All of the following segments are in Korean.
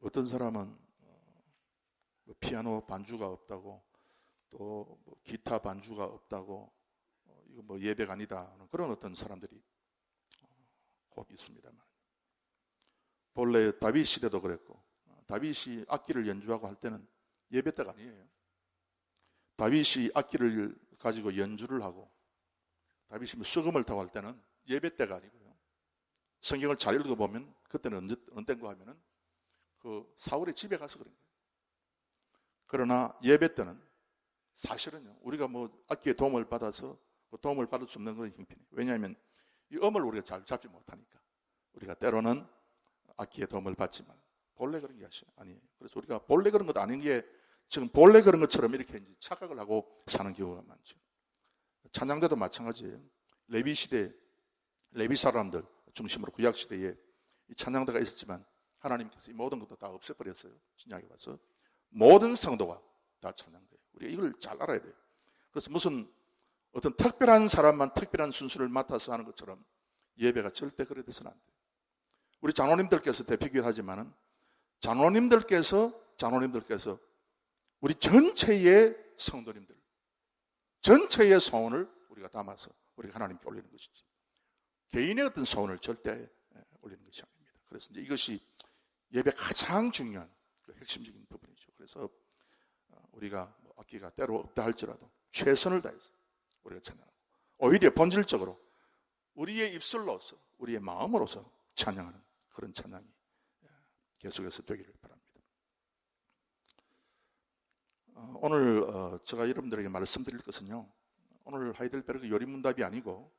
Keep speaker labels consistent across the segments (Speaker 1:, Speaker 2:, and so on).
Speaker 1: 어떤 사람은 피아노 반주가 없다고, 또 기타 반주가 없다고, 이거 뭐 예배가 아니다 하는 그런 어떤 사람들이 꼭 있습니다만, 본래 다윗 시대도 그랬고, 다윗이 악기를 연주하고 할 때는 예배 때가 아니에요. 다윗이 악기를 가지고 연주를 하고, 다윗이 수금을 타고 할 때는 예배 때가 아니고요. 성경을 잘 읽어보면 그때는 어느 때인가 하면은 그 사울의 집에 가서 그런 거예요. 그러나 예배 때는 사실은요, 우리가 뭐 악기의 도움을 받아서 도움을 받을 수 없는 그런 형편이에요. 왜냐하면 이 음을 우리가 잘 잡지 못하니까 우리가 때로는 악기의 도움을 받지만 본래 그런 게 아니에요. 그래서 우리가 본래 그런 것 아닌 게 지금 본래 그런 것처럼 이렇게 이제 착각을 하고 사는 경우가 많죠. 찬양대도 마찬가지예요. 레위 시대, 레위 사람들 중심으로 구약 시대에 이 찬양대가 있었지만 하나님께서 이 모든 것도 다 없애버렸어요. 신약에 와서 모든 성도가 다 찬양돼요. 우리가 이걸 잘 알아야 돼요. 그래서 무슨 어떤 특별한 사람만 특별한 순수를 맡아서 하는 것처럼 예배가 절대 그래 돼서는 안 돼요. 우리 장로님들께서 대표기도 하지만은 장로님들께서 우리 전체의 성도님들, 전체의 소원을 우리가 담아서 우리가 하나님께 올리는 것이지, 개인의 어떤 소원을 절대 올리는 것이 아닙니다. 그래서 이제 이것이 예배 가장 중요한 핵심적인 부분이죠. 그래서 우리가 악기가 때로 없다 할지라도 최선을 다해서 우리가 찬양하고, 오히려 본질적으로 우리의 입술로서, 우리의 마음으로서 찬양하는 그런 찬양이 계속해서 되기를 바랍니다. 오늘 제가 여러분들에게 말씀드릴 것은요, 오늘 하이델베르그 요리문답이 아니고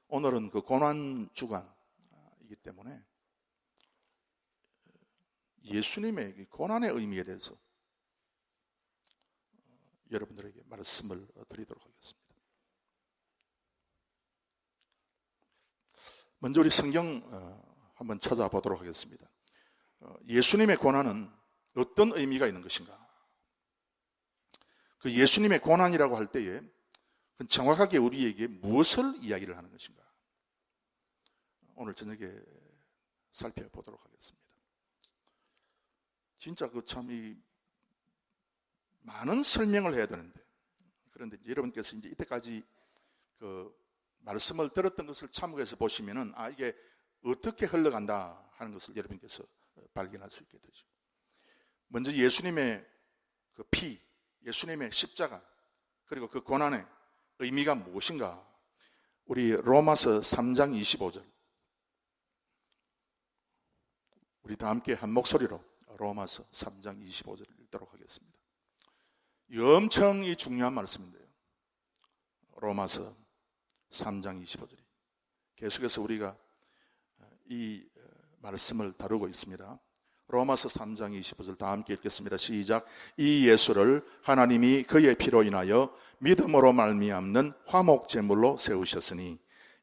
Speaker 1: 오늘은 그 고난 주간이기 때문에 예수님의 고난의 의미에 대해서 여러분들에게 말씀을 드리도록 하겠습니다. 먼저 우리 성경 한번 찾아보도록 하겠습니다. 예수님의 고난은 어떤 의미가 있는 것인가? 그 예수님의 고난이라고 할 때에 정확하게 우리에게 무엇을 이야기를 하는 것인가? 오늘 저녁에 살펴보도록 하겠습니다. 진짜 이 많은 설명을 해야 되는데, 그런데 여러분께서 이제 이때까지 그 말씀을 들었던 것을 참고해서 보시면은 이게 어떻게 흘러간다 하는 것을 여러분께서 발견할 수 있게 되죠. 먼저 예수님의 그 피, 예수님의 십자가, 그리고 그 고난의 의미가 무엇인가? 우리 로마서 3장 25절, 우리 다 함께 한 목소리로 로마서 3장 25절을 읽도록 하겠습니다. 엄청 중요한 말씀인데요, 로마서 3장 25절이 계속해서 우리가 이 말씀을 다루고 있습니다. 로마서 3장 25절 다 함께 읽겠습니다. 시작. 이 예수를 하나님이 그의 피로 인하여 믿음으로 말미암는 화목제물로 세우셨으니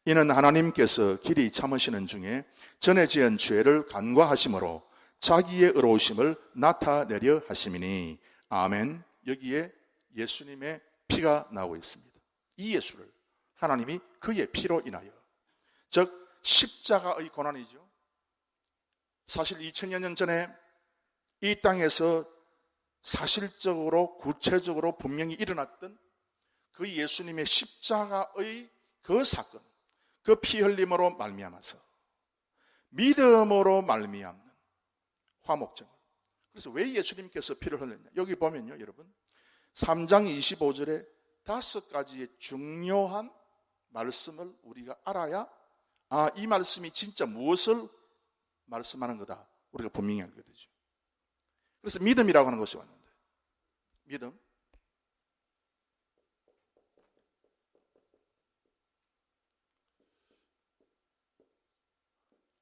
Speaker 1: 이는 하나님께서 길이 참으시는 중에 전에 지은 죄를 간과하심으로 자기의 의로우심을 나타내려 하심이니. 아멘. 여기에 예수님의 피가 나오고 있습니다. 이 예수를 하나님이 그의 피로 인하여, 즉 십자가의 고난이죠. 사실 2000여 년 전에 이 땅에서 사실적으로 구체적으로 분명히 일어났던 그 예수님의 십자가의 그 사건, 그 피 흘림으로 말미암아서 믿음으로 말미암는 화목제물. 그래서 왜 예수님께서 피를 흘렸냐? 여기 보면요, 여러분, 3장 25절에 5가지의 중요한 말씀을 우리가 알아야 이 말씀이 진짜 무엇을 말씀하는 거다 우리가 분명히 알게 되죠. 그래서 믿음이라고 하는 것이 왔는데, 믿음,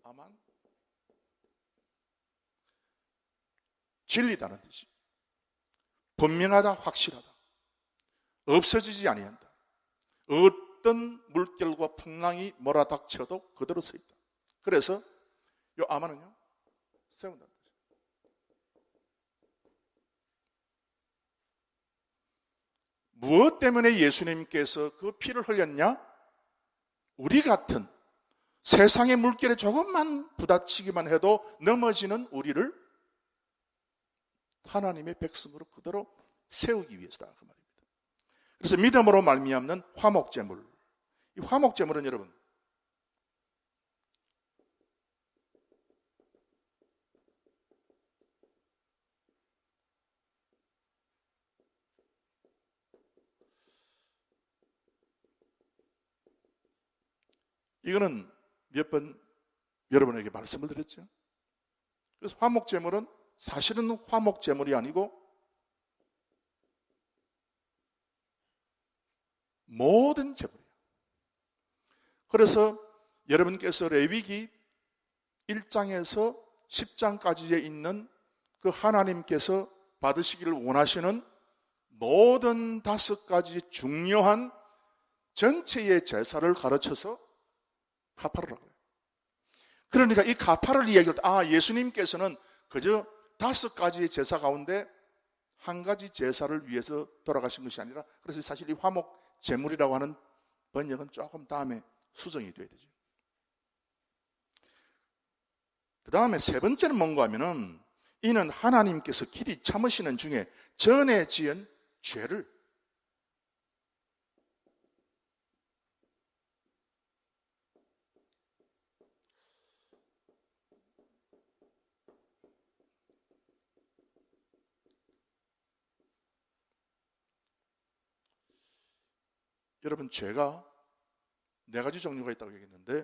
Speaker 1: 아만, 진리다는 뜻이, 분명하다, 확실하다, 없어지지 아니한다, 어떤 물결과 풍랑이 몰아닥쳐도 그대로 서 있다. 그래서 요 아만은요, 세운다는 뜻이에요. 무엇 때문에 예수님께서 그 피를 흘렸냐? 우리 같은 세상의 물결에 조금만 부딪히기만 해도 넘어지는 우리를 하나님의 백성으로 그대로 세우기 위해서다 그 말입니다. 그래서 믿음으로 말미암는 화목제물, 이 화목제물은 여러분 이거는 몇 번 여러분에게 말씀을 드렸죠. 그래서 화목제물은 사실은 화목제물이 아니고 모든 제물이에요. 그래서 여러분께서 레위기 1장에서 10장까지에 있는 그 하나님께서 받으시기를 원하시는 모든 5가지 중요한 전체의 제사를 가르쳐서 가파르라고 해요. 그러니까 이 가파를 이야기할 때 예수님께서는 그저 5가지의 제사 가운데 한 가지 제사를 위해서 돌아가신 것이 아니라, 그래서 사실 이 화목 제물이라고 하는 번역은 조금 다음에 수정이 돼야 되죠. 그 다음에 세 번째는 뭔가 하면은 이는 하나님께서 길이 참으시는 중에 전에 지은 죄를, 여러분 죄가 4가지 종류가 있다고 얘기했는데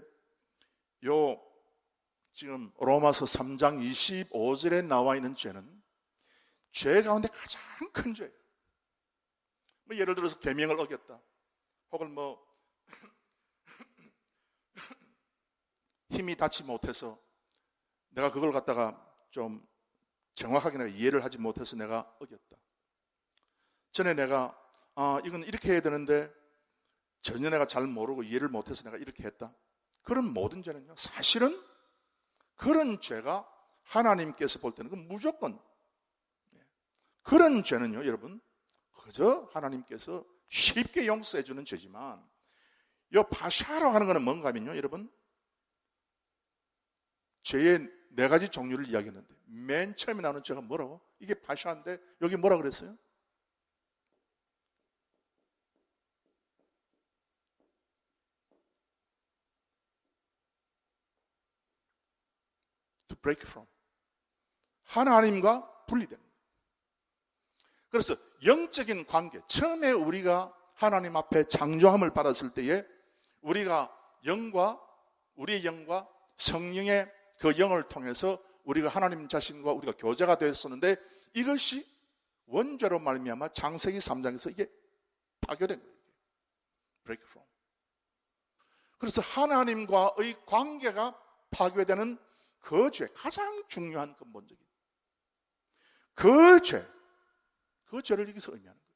Speaker 1: 지금 로마서 3장 25절에 나와 있는 죄는 죄 가운데 가장 큰 죄예요. 예를 들어서 계명을 어겼다, 혹은 힘이 닿지 못해서 내가 그걸 갖다가 좀 정확하게 내가 이해를 하지 못해서 내가 어겼다. 전에 내가 이건 이렇게 해야 되는데 전혀 내가 잘 모르고 이해를 못해서 내가 이렇게 했다. 그런 모든 죄는요, 사실은 그런 죄가 하나님께서 볼 때는 무조건, 그런 죄는요 여러분 그저 하나님께서 쉽게 용서해 주는 죄지만, 이 파샤라고 하는 것은 뭔가 하면요 여러분, 죄의 4가지 종류를 이야기했는데 맨 처음에 나오는 죄가 뭐라고? 이게 파샤인데 여기 뭐라 그랬어요? To break from, 하나님과 분리되는 거예요. 그래서 영적인 관계, 처음에 우리가 하나님 앞에 창조함을 받았을 때에 우리가 우리의 영과 성령의 그 영을 통해서 우리가 하나님 자신과 우리가 교제가 되었었는데, 이것이 원죄로 말미암아 창세기 3장에서 이게 파괴된 거예요. break from. 그래서 하나님과의 관계가 파괴되는 그 죄, 가장 중요한 근본적인 그 죄를 여기서 의미하는 거예요.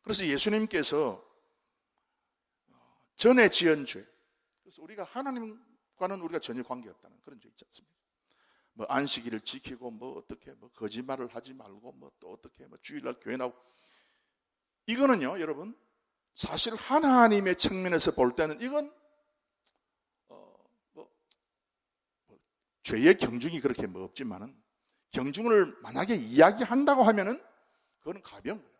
Speaker 1: 그래서 예수님께서 전에 지은 죄, 그래서 우리가 하나님과는 우리가 전혀 관계없다는 그런 죄 있지 않습니까? 안식일을 지키고 어떻게 거짓말을 하지 말고 또 어떻게 주일날 교회 나오고, 이거는요 여러분 사실 하나님의 측면에서 볼 때는 이건 죄의 경중이 그렇게 없지만은, 경중을 만약에 이야기한다고 하면은 그거는 가벼운 거예요.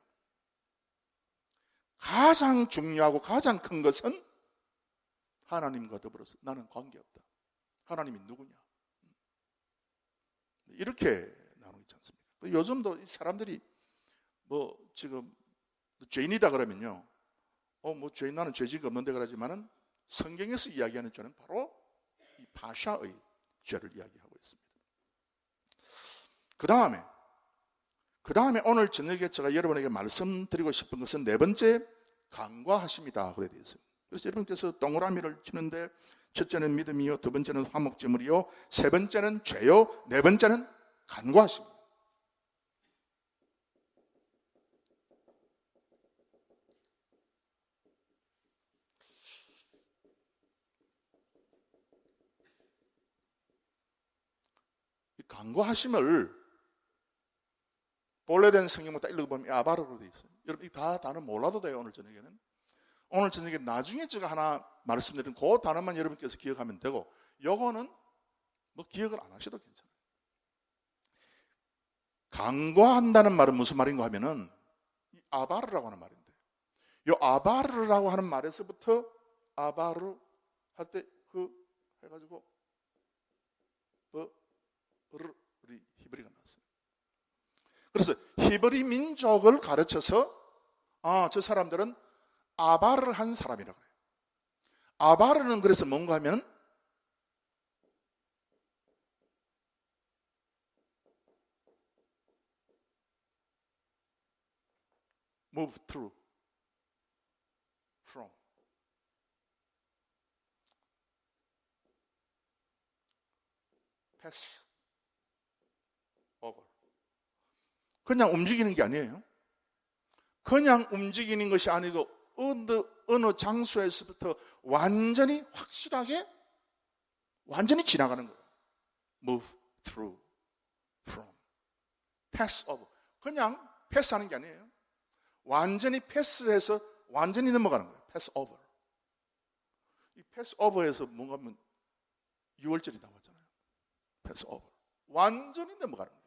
Speaker 1: 가장 중요하고 가장 큰 것은 하나님과 더불어서 나는 관계없다. 하나님이 누구냐? 이렇게 나누고 있지 않습니까? 요즘도 사람들이 지금 죄인이다 그러면요, 죄인, 나는 죄지가 없는데 그러지만은 성경에서 이야기하는 죄는 바로 이 파샤의 죄를 이야기하고 있습니다. 그 다음에 오늘 저녁에 제가 여러분에게 말씀드리고 싶은 것은 4번째 간과하심이다 그래 되어 있어요. 그래서 여러분께서 동그라미를 치는데, 첫째는 믿음이요, 2번째는 화목제물이요, 3번째는 죄요, 4번째는 간과하심. 이 간과하심을 본래된 성경부터 읽어보면 아바르로 되어 있어요. 여러분 이 단어 몰라도 돼요. 오늘 저녁에 나중에 제가 하나 말씀드린 그 단어만 여러분께서 기억하면 되고, 요거는 기억을 안 하셔도 괜찮아요. 간과한다는 말은 무슨 말인가 하면은 아바르라고 하는 말인데, 이 아바르라고 하는 말에서부터 아바르 할 때 해가지고 우리 히브리가 나왔어요. 그래서 히브리 민족을 가르쳐서 저 사람들은 아바르를 한 사람이라고 해요. 아바르는 그래서 뭔가 하면 move through, from, pass, over. 그냥 움직이는 게 아니에요. 그냥 움직이는 것이 아니고 어느 장소에서부터 완전히 확실하게 완전히 지나가는 거예요. move through, from, pass over. 그냥 패스하는 게 아니에요. 완전히 패스해서 완전히 넘어가는 거예요. 패스 오버. 이 패스 오버에서 뭔가 하면 6월절이 나왔잖아요. 패스 오버. 완전히 넘어가는 거예요.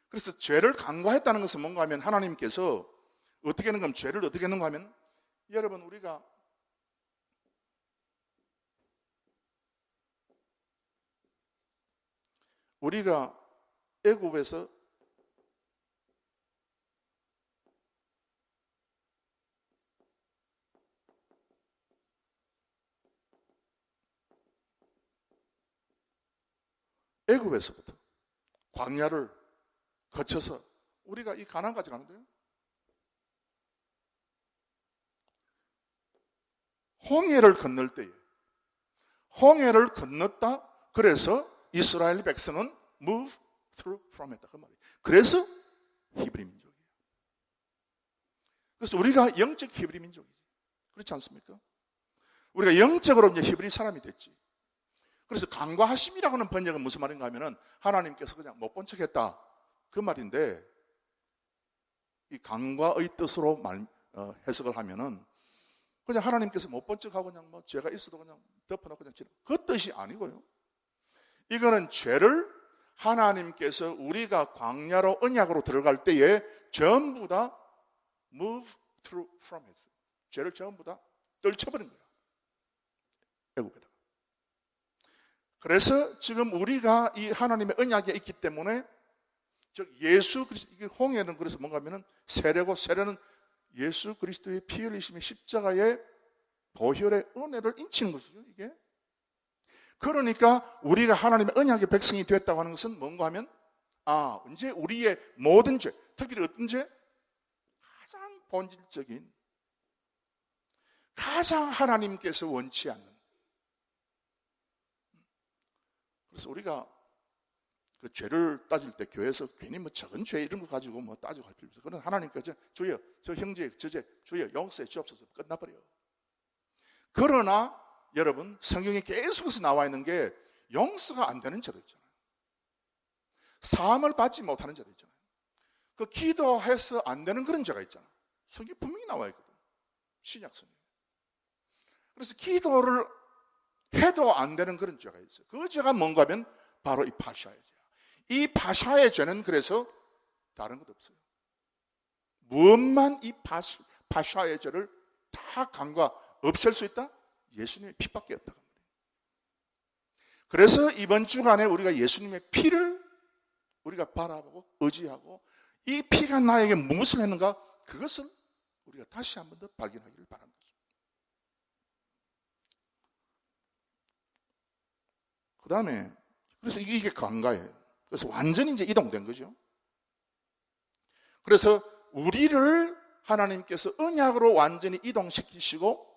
Speaker 1: 그래서 죄를 간과했다는 것은 뭔가 하면 하나님께서 어떻게 하는가 하면 죄를 어떻게 하는가 하면 여러분 우리가 애굽에서 애굽에서부터 광야를 거쳐서 우리가 이 가나안까지 가는데요. 홍해를 건널 때에 홍해를 건넜다. 그래서 이스라엘 백성은 move through from 했다. 그 말이에요. 그래서 히브리 민족이에요. 그래서 우리가 영적 히브리 민족이지. 그렇지 않습니까? 우리가 영적으로 이제 히브리 사람이 됐지. 그래서 간과하심이라고 하는 번역은 무슨 말인가 하면은 하나님께서 그냥 못 본 척 했다. 그 말인데, 이 간과의 뜻으로 해석을 하면은 그냥 하나님께서 못 본 척하고 그냥 죄가 있어도 그냥 덮어놓고 그냥 지나. 그 뜻이 아니고요. 이거는 죄를 하나님께서 우리가 광야로 언약으로 들어갈 때에 전부 다 move through from 했어요. 죄를 전부 다 떨쳐버린 거예요. 애굽에다가. 그래서 지금 우리가 이 하나님의 언약에 있기 때문에 즉 예수 그리스도, 홍해는 그래서 뭔가 하면은 세례고, 세례는 예수 그리스도의 피 흘리심의 십자가의 보혈의 은혜를 인치는 것이죠, 이게. 그러니까 우리가 하나님의 언약의 백성이 됐다고 하는 것은 뭔가 하면 이제 우리의 모든 죄, 특별히 어떤 죄? 가장 본질적인, 가장 하나님께서 원치 않는. 그래서 우리가 그 죄를 따질 때 교회에서 괜히 적은 죄 이런 거 가지고 따지고 할 필요 없어요. 그건 하나님께서 주여, 저 형제, 저죄, 주여 용서해 주옵소서 끝나버려요. 그러나 여러분, 성경에 계속해서 나와 있는 게 용서가 안 되는 죄도 있잖아요. 사함을 받지 못하는 죄도 있잖아요. 그 기도해서 안 되는 그런 죄가 있잖아요. 성경에 분명히 나와 있거든. 신약 성경에. 그래서 기도를 해도 안 되는 그런 죄가 있어요. 그 죄가 뭔가 하면 바로 이 파샤의 죄야. 이 파샤의 죄는 그래서 다른 것 없어요. 무엇만 이 파샤의 죄를 다 간과 없앨 수 있다? 예수님의 피밖에 없다고 합니다. 그래서 이번 주간에 우리가 예수님의 피를 우리가 바라보고 의지하고 이 피가 나에게 무엇을 했는가? 그것을 우리가 다시 한 번 더 발견하기를 바랍니다. 그 다음에 그래서 이게 간과예요. 그래서 완전히 이제 이동된 거죠. 그래서 우리를 하나님께서 언약으로 완전히 이동시키시고,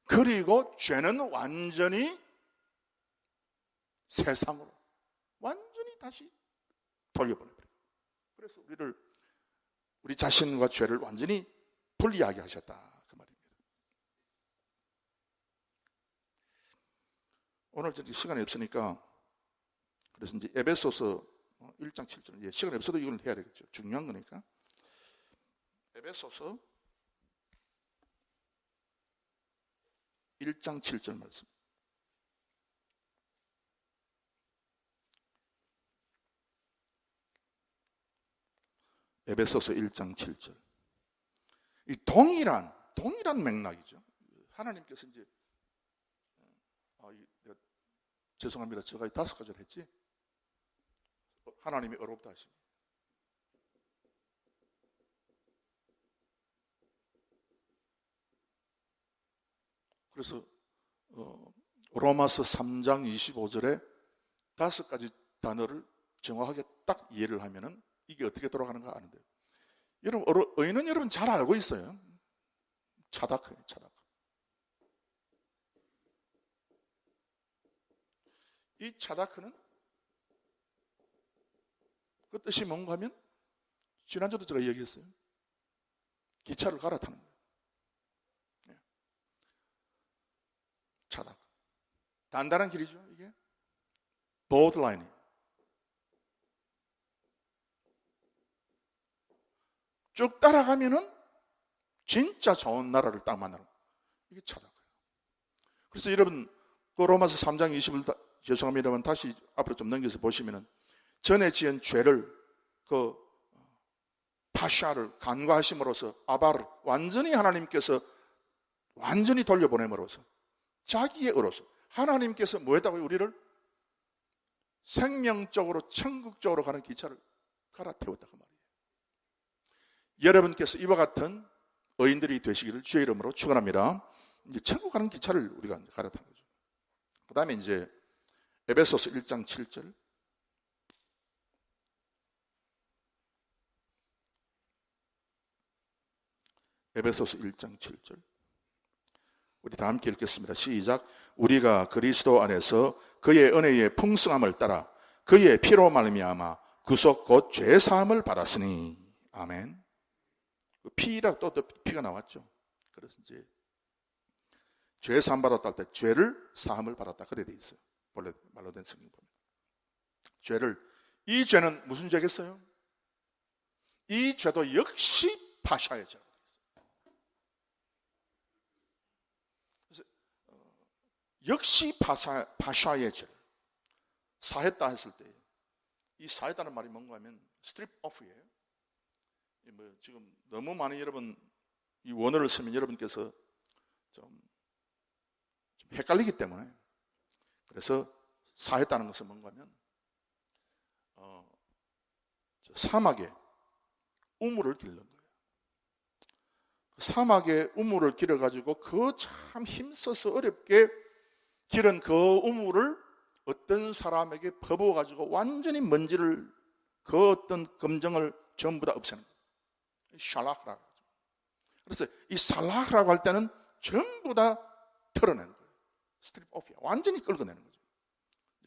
Speaker 1: 그리고 죄는 완전히 세상으로 완전히 다시 돌려보내버려요. 그래서 우리 자신과 죄를 완전히 분리하게 하셨다, 그 말입니다. 오늘 시간이 없으니까 그래서 이제 에베소서 1장 7절, 시간이 없어도 이걸 해야 되겠죠. 중요한 거니까. 에베소서 1장 7절 말씀. 에베소서 1장 7절. 이 동일한 맥락이죠. 하나님께서 이제 죄송합니다. 제가 5가지를 했지. 하나님이 어렵다 하십니다. 그래서 로마서 3장 25절에 5가지 단어를 정확하게 딱 이해를 하면은 이게 어떻게 돌아가는가 아는데, 여러분 의는 여러분 잘 알고 있어요. 차다크예요, 차다크. 이 차다크는 그 뜻이 뭔가 하면, 지난주도 제가 이야기했어요. 기차를 갈아타는 거예요. 차다크. 단단한 길이죠, 이게. 보드라인이에요. 쭉 따라가면은 진짜 좋은 나라를 딱 만나는 거예요. 이게 차다크예요. 그래서 여러분, 그 로마서 3장 20을 죄송합니다만 다시 앞으로 좀 넘겨서 보시면은, 전에 지은 죄를 그 파샤를 간과하심으로써 아바를 완전히 하나님께서 완전히 돌려보냄으로써 자기의 의로서 하나님께서 뭐 했다고요? 우리를 생명적으로 천국적으로 가는 기차를 갈아태웠다 그 말이에요. 여러분께서 이와 같은 의인들이 되시기를 주의 이름으로 축원합니다. 이제 천국 가는 기차를 우리가 갈아탄 거죠. 그 다음에 이제 에베소서 1장 7절. 에베소서 1장 7절. 우리 다 함께 읽겠습니다. 시작. 우리가 그리스도 안에서 그의 은혜의 풍성함을 따라 그의 피로 말미암아 구속 곧 죄 사함을 받았으니. 아멘. 피라고 또 피가 나왔죠. 그래서 이제 죄 사함 받았다 할 때 죄를 사함을 받았다 그래 돼 있어요. 본래 말로 된 성경 보면 이 죄는 무슨 죄겠어요? 이 죄도 역시 파샤의 죄. 역시 파샤의 죄를 사했다 했을 때, 이 사했다는 말이 뭔가 하면 스트립 오프예요. 뭐 지금 너무 많은 여러분 이 원어를 쓰면 여러분께서 좀 헷갈리기 때문에, 그래서 사했다는 것은 뭔가 하면 사막에 우물을 길는 거예요. 사막에 우물을 길어가지고 그 참 힘써서 어렵게 길은 그 우물을 어떤 사람에게 퍼부어가지고 완전히 먼지를, 그 어떤 검정을 전부 다 없애는 거예요. 샬라크라고 하죠. 그래서 이 살라크라고 할 때는 전부 다 털어내는 거예요. 스트립 오프야. 완전히 끌어내는 거죠.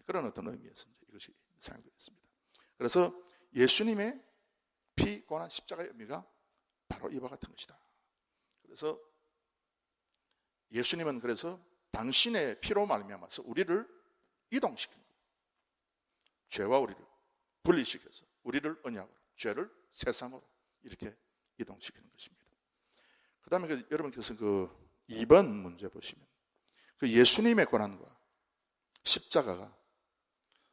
Speaker 1: 그런 어떤 의미에서 이것이 사용되어 있습니다. 그래서 예수님의 피, 고난, 십자가의 의미가 바로 이와 같은 것이다. 그래서 예수님은 그래서 당신의 피로 말미암아서 우리를 이동시키는 거예요. 죄와 우리를 분리시켜서 우리를 언약으로, 죄를 세상으로 이렇게 이동시키는 것입니다. 그 다음에 여러분께서 그 2번 문제 보시면, 그 예수님의 고난과 십자가가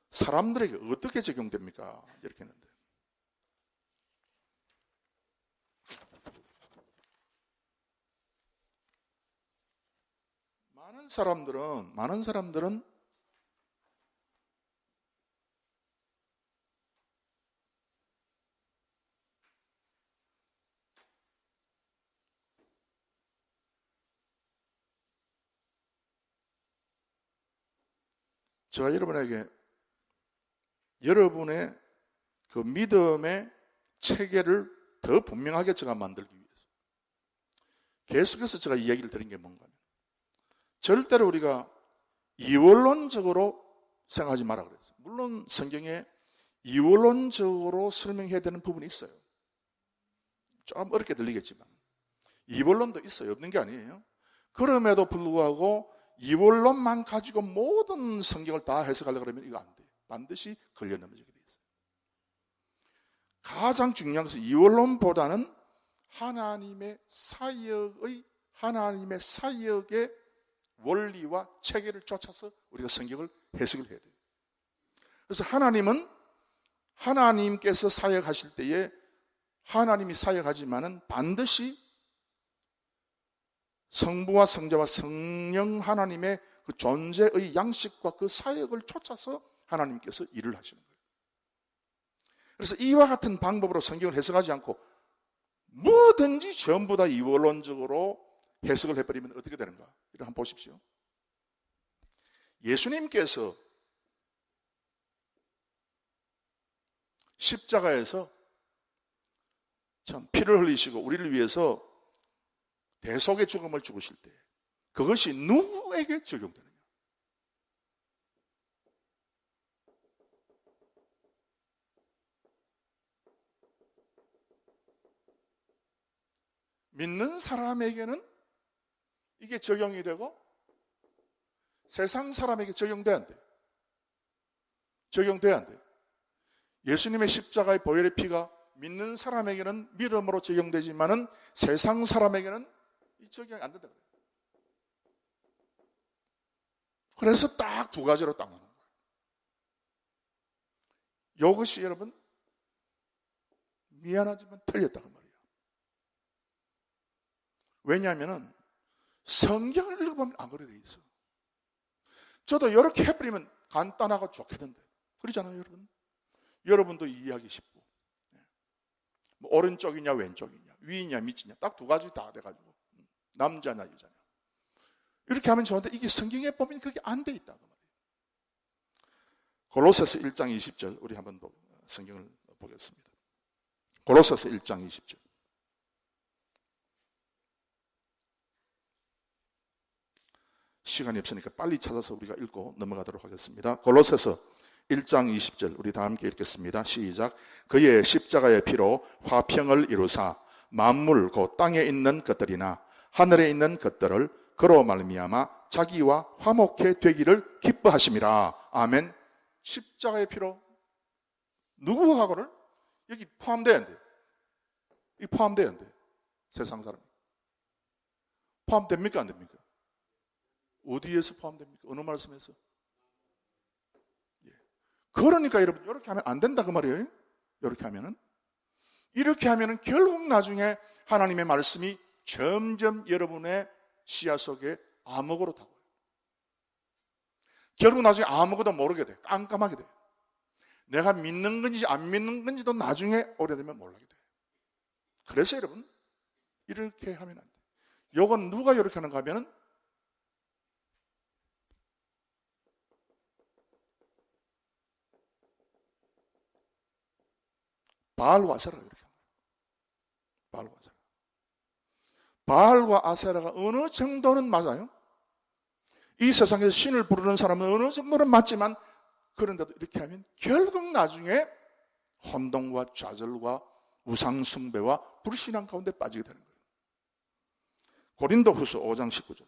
Speaker 1: 사람들에게 어떻게 적용됩니까? 이렇게 했는데, 많은 사람들은 제가 여러분에게 여러분의 그 믿음의 체계를 더 분명하게 제가 만들기 위해서 계속해서 제가 이야기를 드린 게 뭔가 하면, 절대로 우리가 이원론적으로 생각하지 마라 그랬어요. 물론 성경에 이원론적으로 설명해야 되는 부분이 있어요. 좀 어렵게 들리겠지만 이원론도 있어요. 없는 게 아니에요. 그럼에도 불구하고 이원론만 가지고 모든 성경을 다 해석하려고 그러면 이거 안 돼요. 반드시 걸려 넘어지게 돼 있어요. 가장 중요한 것은 이원론보다는 하나님의 사역의 원리와 체계를 쫓아서 우리가 성경을 해석을 해야 돼요. 그래서 하나님은 하나님께서 사역하실 때에 하나님이 사역하지만은 반드시 성부와 성자와 성령 하나님의 그 존재의 양식과 그 사역을 쫓아서 하나님께서 일을 하시는 거예요. 그래서 이와 같은 방법으로 성경을 해석하지 않고 뭐든지 전부 다 이원론적으로 해석을 해버리면 어떻게 되는가? 이걸 한번 보십시오. 예수님께서 십자가에서 참 피를 흘리시고 우리를 위해서 대속의 죽음을 죽으실 때 그것이 누구에게 적용되느냐? 믿는 사람에게는 이게 적용이 되고 세상 사람에게 적용돼야 안 돼. 적용돼야 안 돼. 예수님의 십자가의 보혈의 피가 믿는 사람에게는 믿음으로 적용되지만은 세상 사람에게는 이 적용이 안 된다. 그래서 딱 두 가지로 딱 나누는 거예요. 이것이 여러분 미안하지만 틀렸다고 말이에요. 왜냐하면 성경을 읽어보면 안 그래 돼 있어. 저도 이렇게 해버리면 간단하고 좋겠는데 그러잖아요, 여러분. 여러분도 이해하기 쉽고 뭐 오른쪽이냐 왼쪽이냐 위이냐 밑이냐 딱 두 가지 다 돼가지고 남자냐 여자냐 이렇게 하면 좋은데 이게 성경에 보면 그게 안 돼 있다고 말이에요. 골로새서 1장 20절 우리 한번 성경을 보겠습니다. 골로새서 1장 20절. 시간이 없으니까 빨리 찾아서 우리가 읽고 넘어가도록 하겠습니다. 골로새서 1장 20절 우리 다 함께 읽겠습니다. 시작. 그의 십자가의 피로 화평을 이루사 만물 곧 땅에 있는 것들이나 하늘에 있는 것들을 그로 말미암아 자기와 화목해 되기를 기뻐하심이라. 아멘. 십자가의 피로 누구하고를 여기 포함돼야 안 돼. 이 포함돼야 안 돼. 세상 사람 포함됩니까 안 됩니까? 어디에서 포함됩니까? 어느 말씀에서? 예. 그러니까 여러분 이렇게 하면 안 된다 그 말이에요. 이렇게 하면은 결국 나중에 하나님의 말씀이 점점 여러분의 시야 속에 암흑으로 타고요. 결국 나중에 아무것도 모르게 돼. 깜깜하게 돼. 내가 믿는 건지 안 믿는 건지도 나중에 오래되면 모르게 돼. 그래서 여러분 이렇게 하면 안 돼. 요건 누가 이렇게 하는가 하면은 바알과 아세라가 이렇게 합니다. 바알과 아세라. 바알과 아세라가 어느 정도는 맞아요. 이 세상에서 신을 부르는 사람은 어느 정도는 맞지만 그런데도 이렇게 하면 결국 나중에 혼동과 좌절과 우상숭배와 불신앙 가운데 빠지게 되는 거예요. 고린도후서 5장 19절.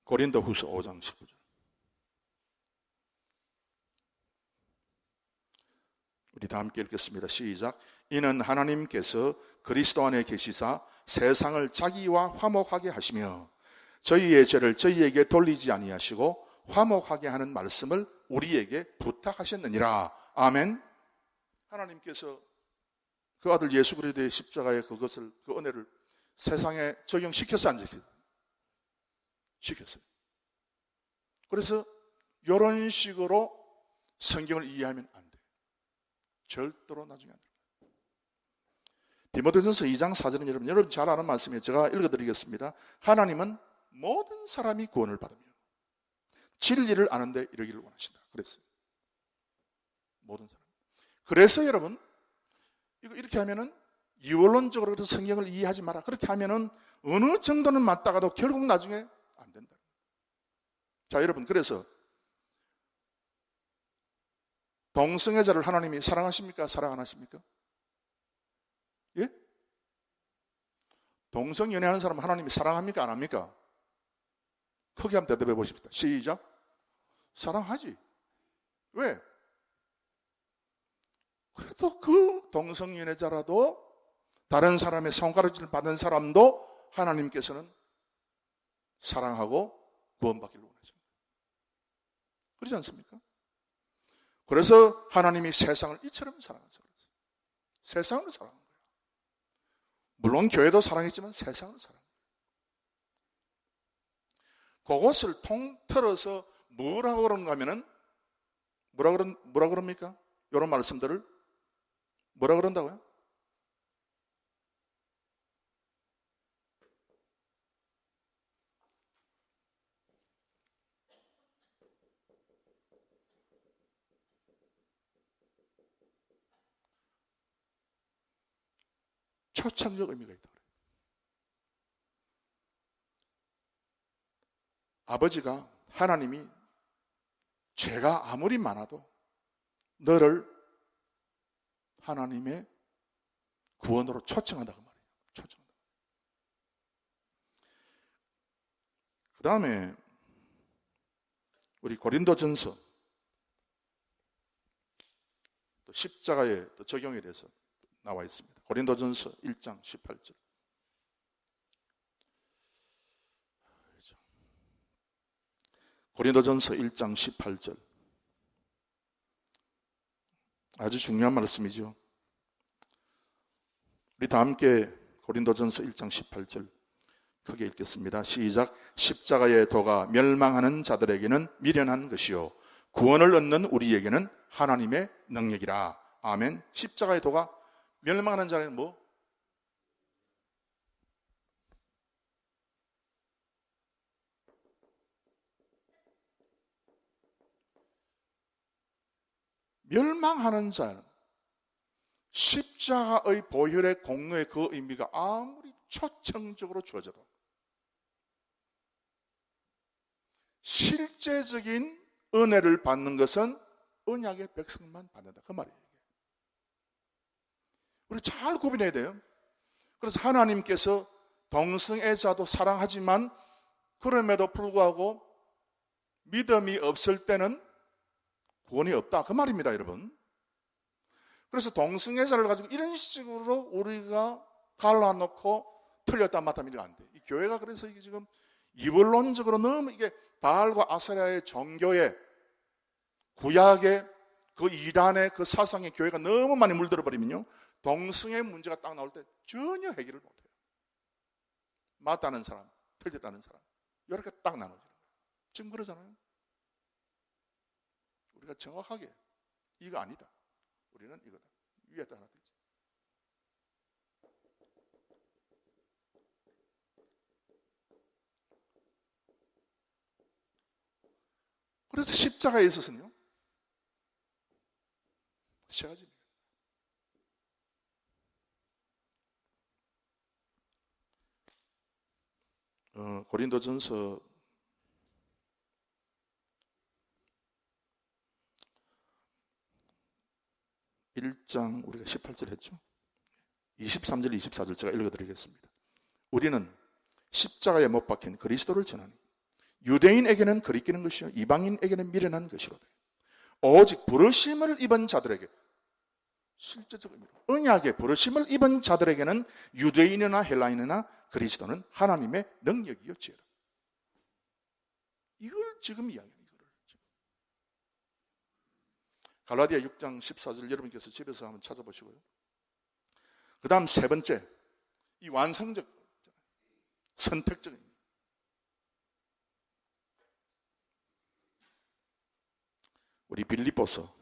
Speaker 1: 고린도후서 5장 19절. 우리 다 함께 읽겠습니다. 시작. 이는 하나님께서 그리스도 안에 계시사 세상을 자기와 화목하게 하시며 저희의 죄를 저희에게 돌리지 아니하시고 화목하게 하는 말씀을 우리에게 부탁하셨느니라. 아멘. 하나님께서 그 아들 예수 그리스도의 십자가의 그것을 그 은혜를 세상에 적용시켜서 안 시켰어요. 그래서 이런 식으로 성경을 이해하면 안 돼요. 절대로 나중에 안 돼요. 디모데전서 2장 4절은 여러분 잘 아는 말씀이에요. 제가 읽어드리겠습니다. 하나님은 모든 사람이 구원을 받으며 진리를 아는데 이르기를 원하신다. 그랬어요. 모든 사람. 그래서 여러분 이렇게 하면은 이원론적으로 성경을 이해하지 마라. 그렇게 하면은 어느 정도는 맞다가도 결국 나중에 안 된다. 자, 여러분, 그래서 동성애자를 하나님이 사랑하십니까? 사랑 안 하십니까? 예? 동성연애하는 사람 하나님이 사랑합니까? 안 합니까? 크게 한번 대답해 보십시다. 시작. 사랑하지. 왜? 그래도 그 동성연애자라도 다른 사람의 손가락질을 받은 사람도 하나님께서는 사랑하고 구원받기를 원하십니다. 그렇지 않습니까? 그래서 하나님이 세상을 이처럼 사랑하셔서 세상을 사랑한 거예요. 물론 교회도 사랑했지만 세상을 사랑한 거예요. 그것을 통틀어서 뭐라고 그런가 하면은 뭐라 그럽니까? 이런 말씀들을 뭐라 그런다고요? 초창적 의미가 있다. 아버지가 하나님이 죄가 아무리 많아도 너를 하나님의 구원으로 초청한다 그 말이에요. 초청한다. 그 다음에 우리 고린도전서 또 십자가의 또 적용에 대해서 나와 있습니다. 고린도전서 1장 18절. 고린도전서 1장 18절. 아주 중요한 말씀이죠. 우리 다 함께 고린도전서 1장 18절 크게 읽겠습니다. 시작. 십자가의 도가 멸망하는 자들에게는 미련한 것이요 구원을 얻는 우리에게는 하나님의 능력이라. 아멘. 십자가의 도가 멸망하는 자는 뭐? 멸망하는 자는 십자가의 보혈의 공로의 그 의미가 아무리 초청적으로 주어져도 실제적인 은혜를 받는 것은 언약의 백성만 받는다 그 말이에요. 우리 잘 구분해야 돼요. 그래서 하나님께서 동성애자도 사랑하지만 그럼에도 불구하고 믿음이 없을 때는 구원이 없다 그 말입니다, 여러분. 그래서 동성애자를 가지고 이런 식으로 우리가 갈라놓고 틀렸다 맞다 밀면 안 돼. 이 교회가 그래서 이게 지금 이원론적으로 너무 이게 바알과 아세라의 종교의 구약의 그 이란의 그 사상의 교회가 너무 많이 물들어 버리면요 동성애 문제가 딱 나올 때 전혀 해결을 못해요. 맞다는 사람, 틀렸다는 사람 이렇게 딱 나눠지는 거예요. 지금 그러잖아요. 우리가 정확하게 이거 아니다. 우리는 이거다. 위에다 하나 되지. 그래서 십자가에 있어서는요. 세 가지입니다. 고린도전서 1장 우리가 18절 했죠. 23절 24절 제가 읽어드리겠습니다. 우리는 십자가에 못 박힌 그리스도를 전하니 유대인에게는 거리끼는 것이요 이방인에게는 미련한 것이로되 오직 부르심을 입은 자들에게 실제적 의미로 언약의 부르심을 입은 자들에게는 유대인이나 헬라인이나 그리스도는 하나님의 능력이요 지혜라. 이걸 지금 이야기해요. 갈라디아 6장 14절 여러분께서 집에서 한번 찾아보시고요. 그 다음 세 번째, 이 완성적, 선택적인 우리 빌립보서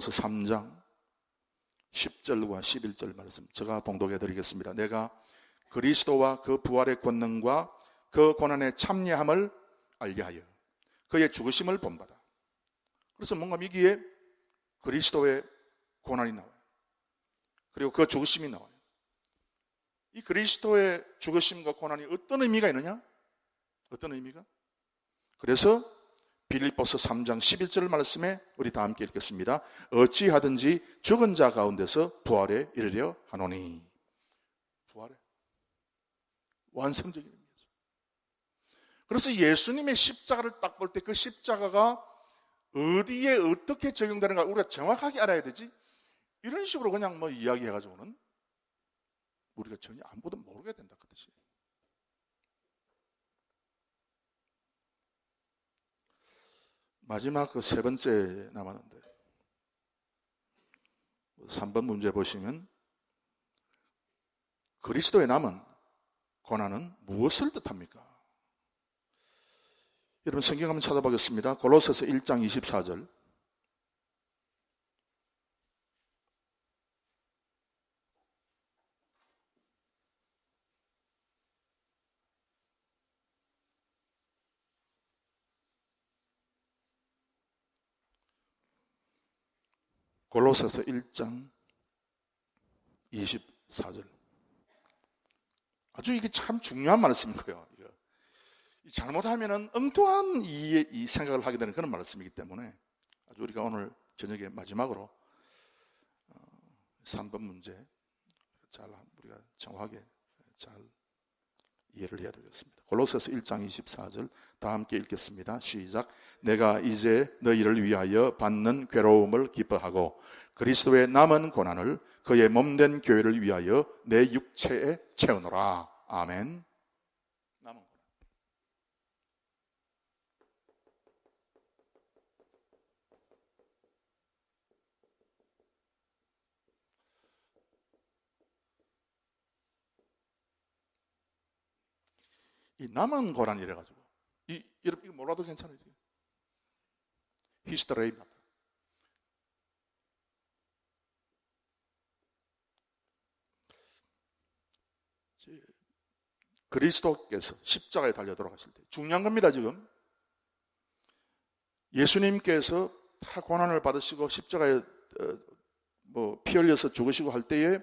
Speaker 1: 3장 10절과 11절 말씀 제가 봉독해 드리겠습니다. 내가 그리스도와 그 부활의 권능과 그 고난의 참여함을 알게 하여 그의 죽으심을 본받아. 그래서 뭔가 여기에 그리스도의 고난이 나와요. 그리고 그 죽으심이 나와요. 이 그리스도의 죽으심과 고난이 어떤 의미가 있느냐? 어떤 의미가? 그래서 빌립보서 3장 11절 말씀에 우리 다 함께 읽겠습니다. 어찌하든지 죽은 자 가운데서 부활에 이르려 하노니. 부활에 완성적인 의미죠. 그래서 예수님의 십자가를 딱 볼 때 그 십자가가 어디에 어떻게 적용되는가 우리가 정확하게 알아야 되지. 이런 식으로 그냥 뭐 이야기해가지고는 우리가 전혀 아무것도 모르게 된다 그 뜻이에요. 마지막 그 세 번째 남았는데 3번 문제 보시면 그리스도의 남은 고난은 무엇을 뜻합니까? 여러분 성경 한번 찾아보겠습니다. 골로새서 1장 24절. 골로새서 1장 24절. 아주 이게 참 중요한 말씀이고요. 잘못하면 엉뚱한 이 생각을 하게 되는 그런 말씀이기 때문에 아주 우리가 오늘 저녁에 마지막으로 3번 문제 잘 우리가 정확하게 잘 이해를 해야 되겠습니다. 골로새서 1장 24절 다 함께 읽겠습니다. 시작. 내가 이제 너희를 위하여 받는 괴로움을 기뻐하고 그리스도의 남은 고난을 그의 몸된 교회를 위하여 내 육체에 채우노라. 아멘. 남은 고난. 이 남은 고난이래 가지고 여러분 이거 몰라도 괜찮아요. 히스테레입니다. 그리스도께서 십자가에 달려 돌아가실 때 중요한 겁니다. 지금 예수님께서 다 고난을 받으시고 십자가에 피 흘려서 죽으시고 할 때에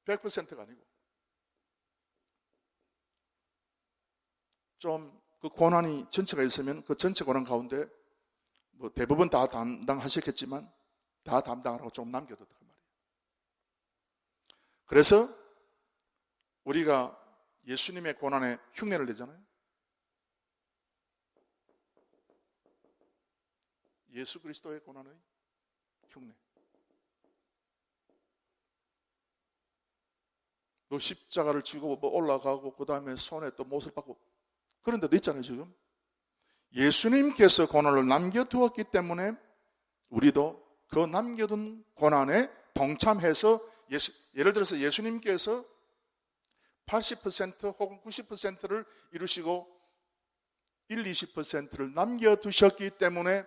Speaker 1: 100%가 아니고 좀 그 고난이 전체가 있으면 그 전체 고난 가운데 뭐 대부분 다 담당하셨겠지만 다 담당하라고 좀 남겨뒀단 말이에요. 그래서 우리가 예수님의 고난에 흉내를 내잖아요. 예수 그리스도의 고난의 흉내. 또 십자가를 지고 올라가고 그 다음에 손에 또 못을 받고 그런 데도 있잖아요. 지금 예수님께서 고난을 남겨두었기 때문에 우리도 그 남겨둔 고난에 동참해서 예를 들어서 예수님께서 80% 혹은 90%를 이루시고 20%를 남겨두셨기 때문에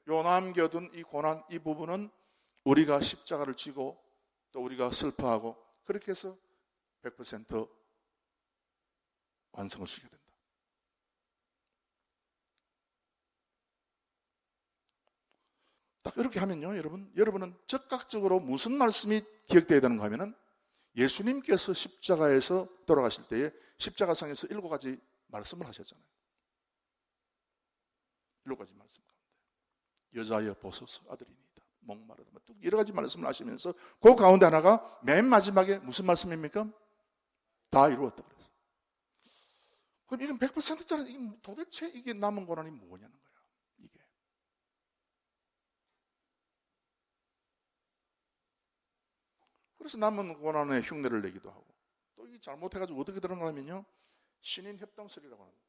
Speaker 1: 요 남겨둔 이 고난 이 부분은 우리가 십자가를 지고 또 우리가 슬퍼하고 그렇게 해서 100% 완성을 시켜야 된다. 딱 이렇게 하면요, 여러분은 즉각적으로 무슨 말씀이 기억되어야 되는가 하면은 예수님께서 십자가에서 돌아가실 때에 십자가상에서 7가지 말씀을 하셨잖아요. 7가지 말씀 가운데 여자여 보소서 아들이니이다 목마르다 여러 가지 말씀을 하시면서 그 가운데 하나가 맨 마지막에 무슨 말씀입니까? 다 이루었다 그랬어요. 그럼 이건 100%짜리 도대체 이게 남은 고난이 뭐냐는 거예요. 이게 그래서 남은 고난의 흉내를 내기도 하고 또 이게 잘못해가지고 어떻게 들어가냐면요 신인 협동설이라고 합니다.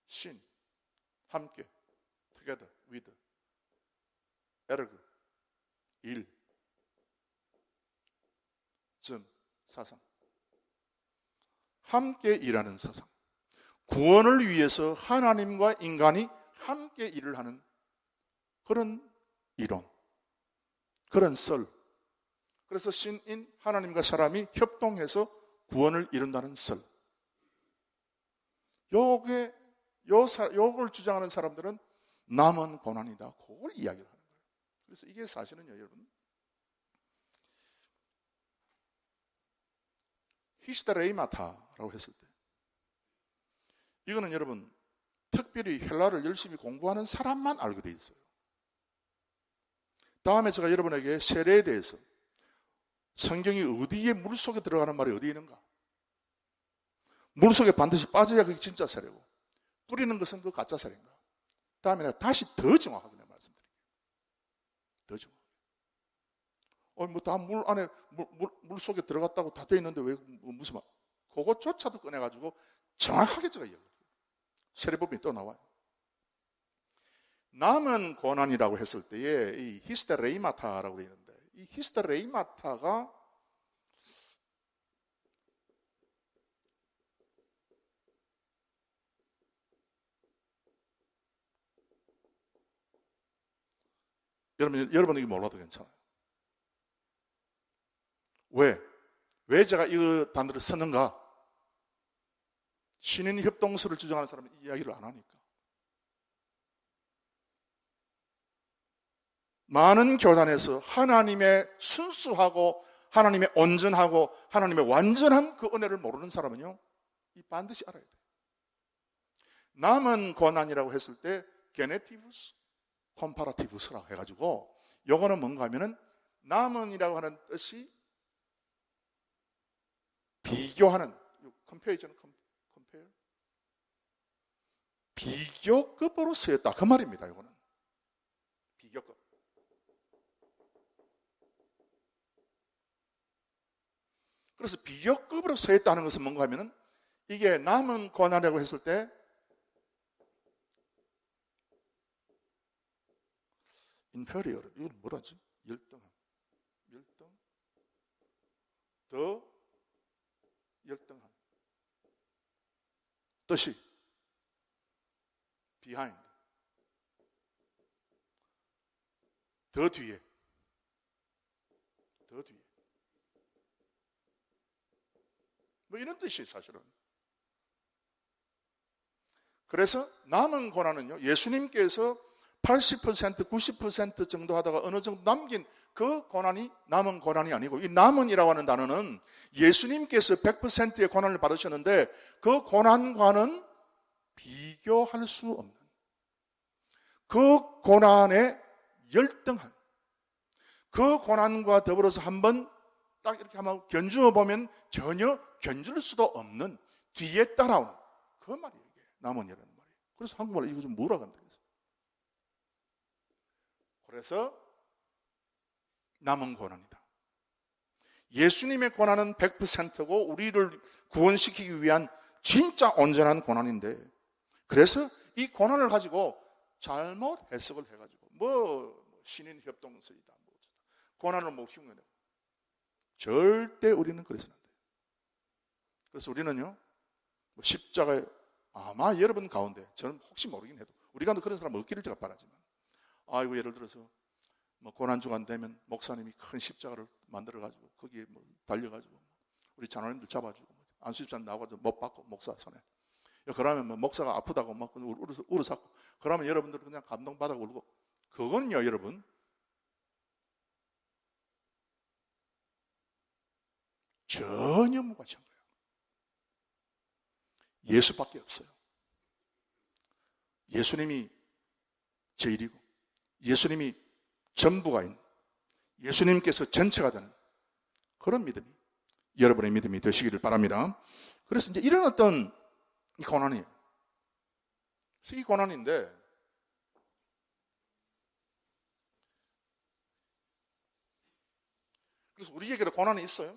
Speaker 1: 신, 함께, together, with, 에르그, 일, 점, 사상. 함께 일하는 사상. 구원을 위해서 하나님과 인간이 함께 일을 하는 그런 이론, 그런 썰. 그래서 신인 하나님과 사람이 협동해서 구원을 이룬다는 썰. 요걸 주장하는 사람들은 남은 고난이다. 그걸 이야기를 하는 거예요. 그래서 이게 사실은요, 여러분. 히스테레이마타라고 했을 때 이거는 여러분 특별히 헬라를 열심히 공부하는 사람만 알게 돼 있어요. 다음에 제가 여러분에게 세례에 대해서 성경이 어디에 물속에 들어가는 말이 어디에 있는가? 물속에 반드시 빠져야 그게 진짜 세례고 뿌리는 것은 그 가짜 세례인가? 다음에 내가 다시 더 정확하게 말씀드릴게요. 더 정확하게. 뭐 다 물 안에 물 속에 들어갔다고 다 돼 있는데 왜 무슨 말? 그것조차도 꺼내가지고 정확하게 제가 이야기해요. 세례법이 또 나와요. 남은 고난이라고 했을 때에 이 히스테레이마타라고 되어 있는데 이 히스테레이마타가 여러분에게 몰라도 괜찮아요. 왜 제가 이 단어를 쓰는가? 신인 협동서를 주장하는 사람은 이 이야기를 안 하니까. 많은 교단에서 하나님의 순수하고 하나님의 온전하고 하나님의 완전한 그 은혜를 모르는 사람은요, 이 반드시 알아야 돼요. 남은 고난이라고 했을 때 게네티브스, 컴파라티브스라고 해가지고 요거는 뭔가 하면은 남은이라고 하는 뜻이 비교하는, 컴페어잖아요. 컴페어. 비교급으로 쓰였다 그 말입니다. 요거는 비교급. 그래서 비교급으로 쓰였다는 것은 뭔가 하면은 이게 남은 고난이라고 했을 때 inferior, 이건 뭐라지? 열등한, 더 열등한 뜻이 behind, 더 뒤에 뭐 이런 뜻이 사실은. 그래서 남은 고난은요, 예수님께서 80%, 90% 정도 하다가 어느 정도 남긴 그 고난이 남은 고난이 아니고, 이 남은이라고 하는 단어는 예수님께서 100%의 고난을 받으셨는데 그 고난과는 비교할 수 없는, 그 고난의 열등한, 그 고난과 더불어서 한번 딱 이렇게 한번 견주어 보면 전혀 견줄 수도 없는 뒤에 따라오는 그 말이에요. 이게 남은이라는 말이에요. 그래서 한국말로 이거 좀 뭐라 한다. 그래서 남은 고난이다. 예수님의 고난은 100%고 우리를 구원시키기 위한 진짜 온전한 고난인데, 그래서 이 고난을 가지고 잘못 해석을 해가지고 뭐 신인 협동설이다, 뭐 고난을 뭐 흉내내고, 절대 우리는 그래서는 안 돼요. 그래서 우리는요, 뭐 십자가에, 아마 여러분 가운데 저는 혹시 모르긴 해도 우리가 그런 사람 없기를 제가 바라지만, 아이고 예를 들어서 뭐 고난주간 되면 목사님이 큰 십자가를 만들어가지고 거기에 뭐 달려가지고 우리 장로님들 잡아주고 안수집사님 나와가지고 못 받고 목사 손에, 그러면 뭐 목사가 아프다고 막 울어서 그러면 여러분들은 그냥 감동받아 울고, 그건요 여러분 전혀 무관한 거예요. 예수밖에 없어요. 예수님이 제일이고 예수님이 전부가 있는, 예수님께서 전체가 되는 그런 믿음이 여러분의 믿음이 되시기를 바랍니다. 그래서 이제 이런 어떤 이 고난이에요. 이 고난인데, 그래서 우리에게도 고난이 있어요.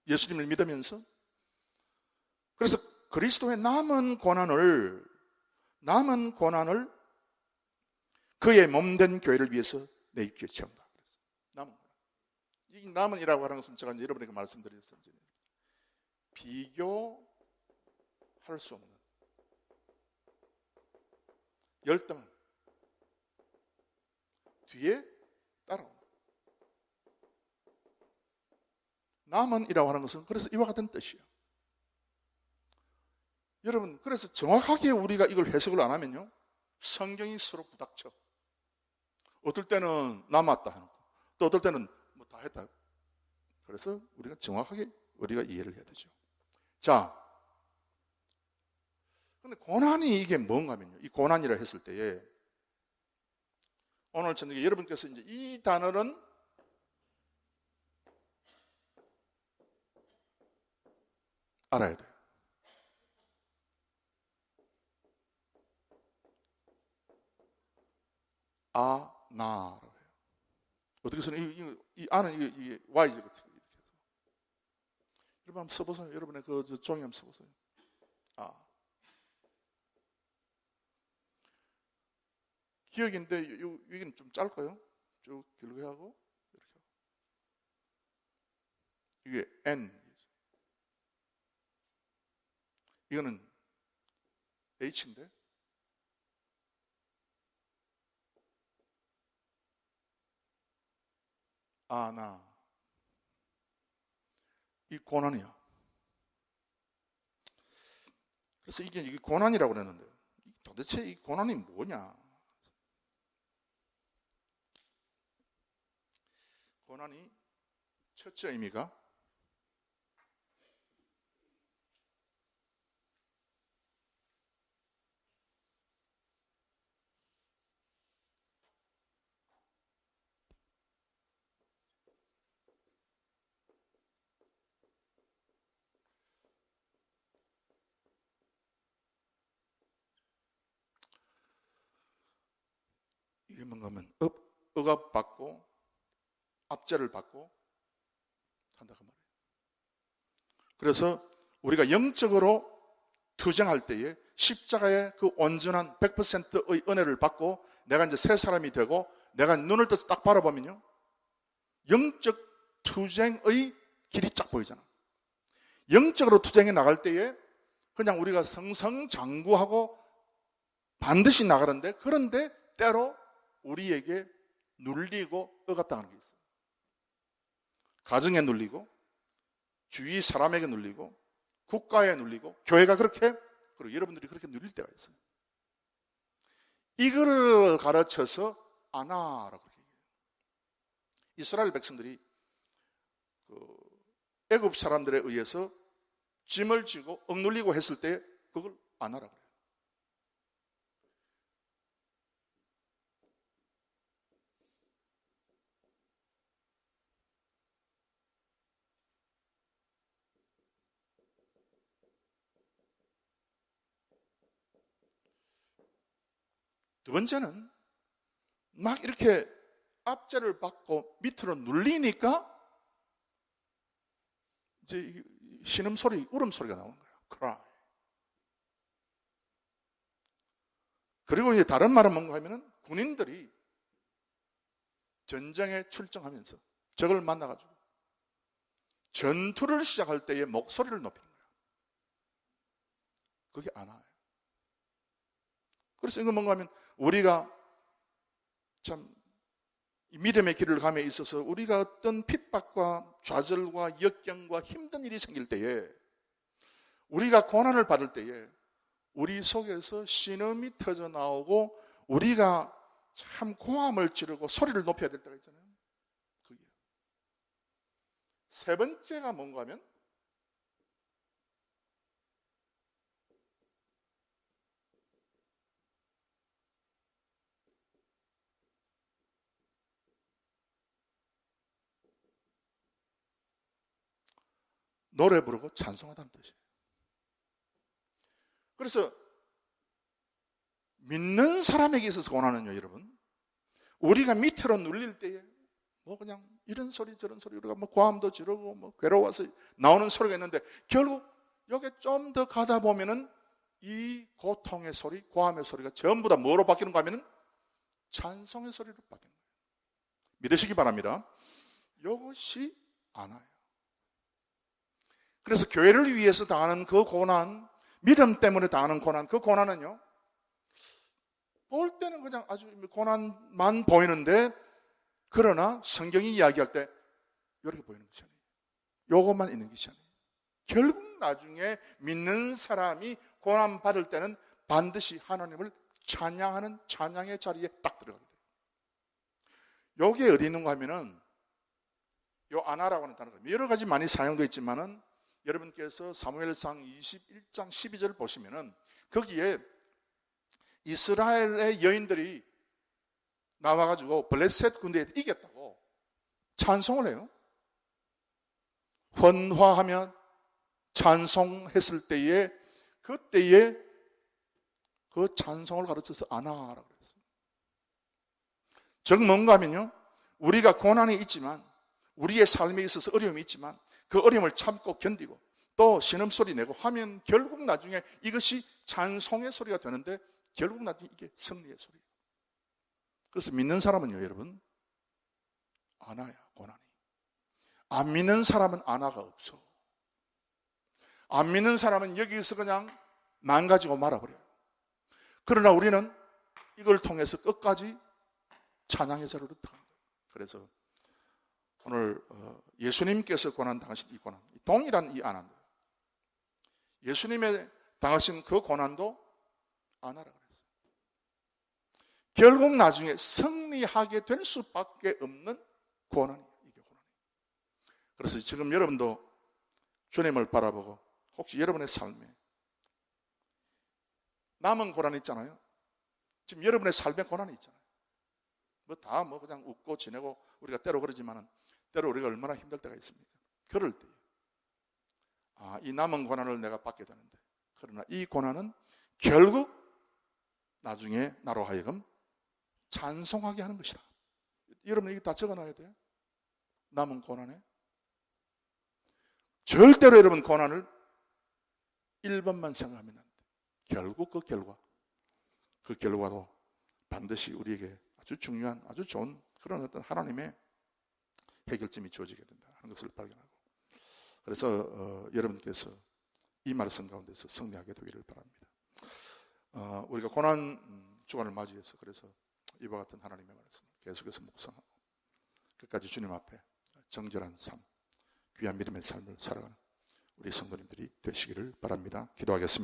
Speaker 1: 예수님을 믿으면서. 그래서 그리스도의 남은 고난을 그의 몸된 교회를 위해서 내입기에 채운다. 남은 고난. 이 남은이라고 하는 것은 제가 여러분에게 말씀드렸어요. 비교할 수 없는 열등한, 뒤에 따라오는 남은이라고 하는 것은 그래서 이와 같은 뜻이에요. 여러분, 그래서 정확하게 우리가 이걸 해석을 안 하면요, 성경이 서로 부닥쳐. 어떨 때는 남았다 하는 거, 또 어떨 때는 뭐 다 했다. 그래서 우리가 정확하게 우리가 이해를 해야 되죠. 자, 근데 고난이 이게 뭔가 하면요, 이 고난이라 했을 때에 오늘 저녁에 여러분께서 이제 이 단어는 알아야 돼요. 아나라고 해요. 어떻게 쓰는 이 아는 이게 Y죠. 이렇게 해서. 여러분 한번 써보세요. 여러분의 그 종이 한번 써보세요. 아. 기억인데 여기는 좀 짧고요. 쭉 길게 하고 이렇게 하고. 이게 N. 이거는 H인데 아나 이 고난이야. 그래서 이게 고난이라고 그랬는데 도대체 이 고난이 뭐냐? 고난이 첫째 의미가 이게 뭔가 하면 억압받고 압제를 받고 한다 그 말이에요. 그래서 우리가 영적으로 투쟁할 때에 십자가의 그 온전한 100%의 은혜를 받고 내가 이제 새 사람이 되고 내가 눈을 떠서 딱 바라보면요, 영적 투쟁의 길이 쫙 보이잖아. 영적으로 투쟁해 나갈 때에 그냥 우리가 성성장구하고 반드시 나가는데, 그런데 때로 우리에게 눌리고 억압당하는 게 있어요. 가정에 눌리고 주위 사람에게 눌리고 국가에 눌리고 교회가 그렇게, 그리고 여러분들이 그렇게 눌릴 때가 있어요. 이거를 가르쳐서 아나라고 얘기해요. 이스라엘 백성들이 애굽 사람들에 의해서 짐을 지고 억눌리고 했을 때 그걸 아나라고 해요. 두 번째는 막 이렇게 압제를 받고 밑으로 눌리니까 이제 신음소리, 울음소리가 나오는 거예요. cry. 그리고 이제 다른 말은 뭔가 하면은 군인들이 전쟁에 출정하면서 적을 만나가지고 전투를 시작할 때의 목소리를 높이는 거예요. 그게 아나예요. 그래서 이건 뭔가 하면 우리가 참 믿음의 길을 감에 있어서 우리가 어떤 핍박과 좌절과 역경과 힘든 일이 생길 때에, 우리가 고난을 받을 때에 우리 속에서 신음이 터져 나오고 우리가 참 고함을 지르고 소리를 높여야 될 때가 있잖아요. 그게 세 번째가 뭔가 하면 노래 부르고 찬송하다는 뜻이에요. 그래서 믿는 사람에게 있어서 고난은요, 여러분, 우리가 밑으로 눌릴 때에 뭐 그냥 이런 소리 저런 소리, 우리가 뭐 고함도 지르고 뭐 괴로워서 나오는 소리가 있는데, 결국 여기 좀 더 가다 보면은 이 고통의 소리, 고함의 소리가 전부 다 뭐로 바뀌는가 하면은 찬송의 소리로 바뀌는 거예요. 믿으시기 바랍니다. 이것이 아나예요. 그래서 교회를 위해서 당하는 그 고난, 믿음 때문에 당하는 고난, 그 고난은요, 볼 때는 그냥 아주 고난만 보이는데, 그러나 성경이 이야기할 때 이렇게 보이는 것이 아니에요. 요것만 있는 것이 아니에요. 결국 나중에 믿는 사람이 고난 받을 때는 반드시 하나님을 찬양하는 찬양의 자리에 딱 들어가게 돼요. 여기에 어디 있는가 하면은 요 아나라고 하는 단어가 여러 가지 많이 사용되어 있지만은, 여러분께서 사무엘상 21장 12절을 보시면은 거기에 이스라엘의 여인들이 나와가지고 블레셋 군대에 이겼다고 찬송을 해요. 헌화하면 찬송했을 때에 그때에 그 찬송을 가르쳐서 안하라고 그랬어요. 즉 뭔가 하면요, 우리가 고난이 있지만, 우리의 삶에 있어서 어려움이 있지만 그 어려움을 참고 견디고 또 신음소리 내고 하면 결국 나중에 이것이 찬송의 소리가 되는데 결국 나중에 이게 승리의 소리예요. 그래서 믿는 사람은요, 여러분, 안아야 고난이. 안 믿는 사람은 안아가 없어. 안 믿는 사람은 여기서 그냥 망가지고 말아버려요. 그러나 우리는 이걸 통해서 끝까지 찬양의 자리로 들어간다. 그래서 오늘 예수님께서 고난 당하신 이 고난, 동일한 이 안한다. 예수님의 당하신 그 고난도 안하라 그랬어요. 결국 나중에 승리하게 될 수밖에 없는 고난이에요. 이게 고난이에요. 그래서 지금 여러분도 주님을 바라보고 혹시 여러분의 삶에 남은 고난이 있잖아요. 지금 여러분의 삶에 고난이 있잖아요. 뭐 그냥 웃고 지내고 우리가 때로 그러지만은 때로 우리가 얼마나 힘들 때가 있습니까? 그럴 때, 이 남은 고난을 내가 받게 되는데, 그러나 이 고난은 결국 나중에 나로 하여금 찬송하게 하는 것이다. 여러분 이거 다 적어놔야 돼요. 남은 고난에 절대로 여러분 고난을 1번만 생각하면 안 돼. 결국 그 결과도 반드시 우리에게 아주 중요한, 아주 좋은 그런 어떤 하나님의 해결점이 주어지게 된다 하는 것을 발견하고, 그래서 여러분께서 이 말씀 가운데서 승리하게 되기를 바랍니다. 우리가 고난 주간을 맞이해서 그래서 이와 같은 하나님의 말씀을 계속해서 묵상하고 끝까지 주님 앞에 정결한 삶, 귀한 믿음의 삶을 살아가는 우리 성도님들이 되시기를 바랍니다. 기도하겠습니다.